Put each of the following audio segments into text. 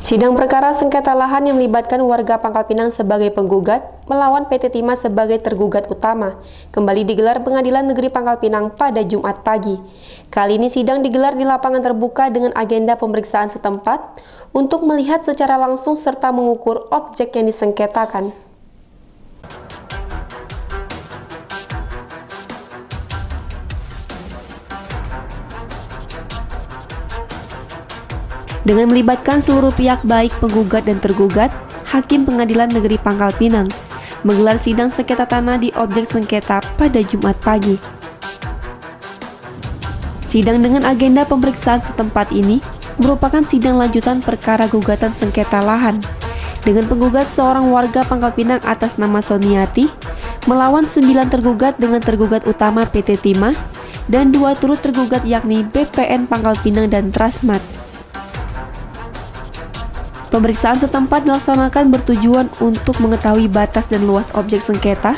Sidang perkara sengketa lahan yang melibatkan warga Pangkal Pinang sebagai penggugat melawan PT Timah sebagai tergugat utama kembali digelar Pengadilan Negeri Pangkal Pinang pada Jumat pagi. Kali ini sidang digelar di lapangan terbuka dengan agenda pemeriksaan setempat untuk melihat secara langsung serta mengukur objek yang disengketakan. Dengan melibatkan seluruh pihak baik penggugat dan tergugat, Hakim Pengadilan Negeri Pangkal Pinang menggelar sidang sengketa tanah di objek sengketa pada Jumat pagi. Sidang dengan agenda pemeriksaan setempat ini merupakan sidang lanjutan perkara gugatan sengketa lahan dengan penggugat seorang warga Pangkal Pinang atas nama Soniati melawan 9 tergugat dengan tergugat utama PT Timah dan 2 turut tergugat yakni BPN Pangkal Pinang dan Trasmat. Pemeriksaan setempat dilaksanakan bertujuan untuk mengetahui batas dan luas objek sengketa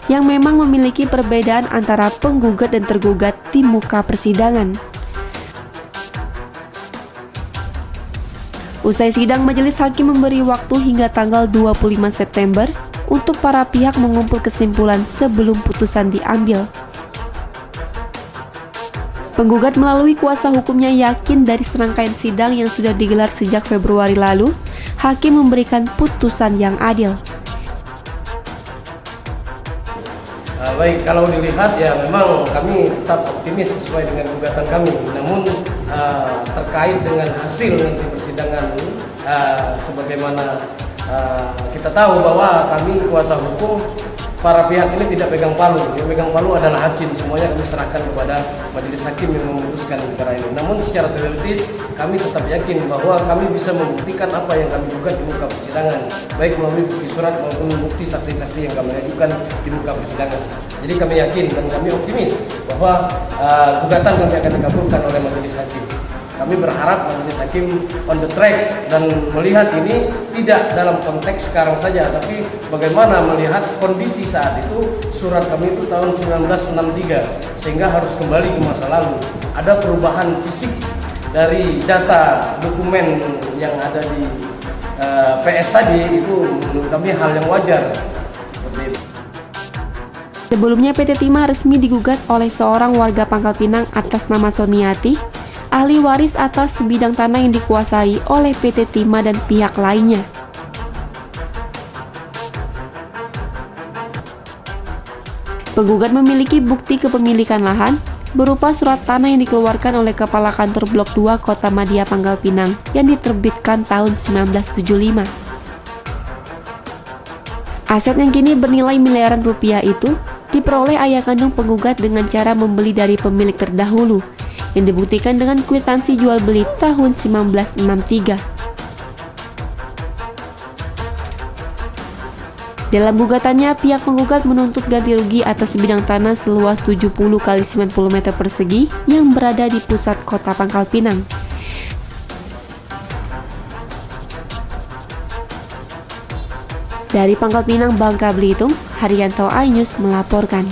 yang memang memiliki perbedaan antara penggugat dan tergugat di muka persidangan. Usai sidang, majelis hakim memberi waktu hingga tanggal 25 September untuk para pihak mengumpul kesimpulan sebelum putusan diambil. Penggugat melalui kuasa hukumnya yakin dari serangkaian sidang yang sudah digelar sejak Februari lalu, hakim memberikan putusan yang adil. Baik, kalau dilihat ya memang kami tetap optimis sesuai dengan gugatan kami. Namun terkait dengan hasil nanti persidangan sebagaimana kita tahu bahwa kami kuasa hukum, para pihak ini tidak pegang palu. Yang pegang palu adalah hakim. Semuanya kami serahkan kepada majelis hakim yang memutuskan perkara ini. Namun secara teoritis kami tetap yakin bahwa kami bisa membuktikan apa yang kami gugat di muka persidangan, baik melalui bukti surat maupun bukti saksi-saksi yang kami ajukan di muka persidangan. Jadi kami yakin dan kami optimis bahwa gugatan kami akan dikabulkan oleh majelis hakim. Kami berharap majelis hakim on the track dan melihat ini tidak dalam konteks sekarang saja, tapi bagaimana melihat kondisi saat itu. Surat kami itu tahun 1963, sehingga harus kembali ke masa lalu. Ada perubahan fisik dari data dokumen yang ada di PS tadi, itu menurut kami hal yang wajar. Seperti itu. Sebelumnya PT Timah resmi digugat oleh seorang warga Pangkal Pinang atas nama Soniati, ahli waris atas sebidang tanah yang dikuasai oleh PT Timah dan pihak lainnya. Penggugat memiliki bukti kepemilikan lahan berupa surat tanah yang dikeluarkan oleh Kepala Kantor Blok 2 Kota Madia Pangkal Pinang yang diterbitkan tahun 1975. Aset yang kini bernilai miliaran rupiah itu diperoleh ayah kandung penggugat dengan cara membeli dari pemilik terdahulu, yang dibuktikan dengan kwitansi jual beli tahun 1963. Dalam gugatannya, pihak penggugat menuntut ganti rugi atas sebidang tanah seluas 70 x 90 meter persegi yang berada di pusat kota Pangkal Pinang. Dari Pangkal Pinang, Bangka Belitung, Haryanto iNews melaporkan.